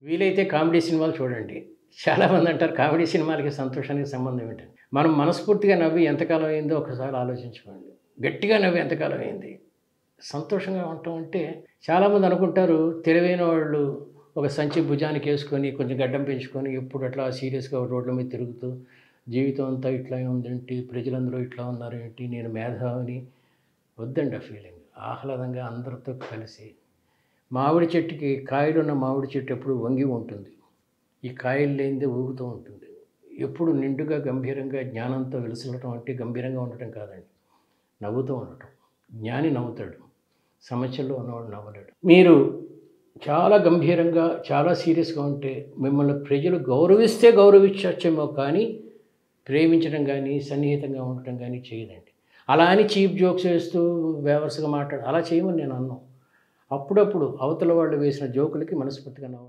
వీలైతే కామెడీ సినిమాలు చూడండి. చాలామంది అంటారు కామెడీ సినిమాలకి సంతోషానికి సంబంధం ఏంటని. మనం మనస్ఫూర్తిగా నవ్వి ఎంతకాలం అయిందో ఒకసారి ఆలోచించుకోండి. గట్టిగా నవ్వి ఎంతకాలం అయింది. సంతోషంగా ఉండటం అంటే చాలామంది అనుకుంటారు తెలివైన వాళ్ళు ఒక సంచి భుజానికి వేసుకొని కొంచెం గడ్డం పెంచుకొని ఎప్పుడు అట్లా సీరియస్‌గా రోడ్ల మీద తిరుగుతూ జీవితం అంతా ఇట్లా ఉందేంటి, ప్రజలందరూ ఇట్లా ఉన్నారేంటి, నేను మేధావిని వద్దండి ఆ ఫీలింగ్. ఆహ్లాదంగా అందరితో కలిసి మామిడి చెట్టుకి కాయలున్న మామిడి చెట్టు ఎప్పుడు వంగి ఉంటుంది. ఈ కాయలు లేనిదే ఊగుతూ ఉంటుంది. ఎప్పుడు నిండుగా గంభీరంగా జ్ఞానంతో విలసిల్లటం అంటే గంభీరంగా ఉండటం కాదండి. నవ్వుతూ ఉండటం. జ్ఞాని నవ్వుతాడు. సమస్యల్లో ఉన్నవాడు నవ్వలేడు. మీరు చాలా గంభీరంగా, చాలా సీరియస్‌గా ఉంటే మిమ్మల్ని ప్రజలు గౌరవిస్తే గౌరవించచ్చేమో కానీ, ప్రేమించడం గానీ, సన్నిహితంగా ఉండటం గానీ చేయదండి. అలా అని చీప్ జోక్స్ వేస్తూ బేవర్స్‌గా అలా చేయమని నేను అనను. అప్పుడప్పుడు అవతల వాళ్ళు వేసిన జోకులకి మనస్ఫూర్తిగా నవ్వ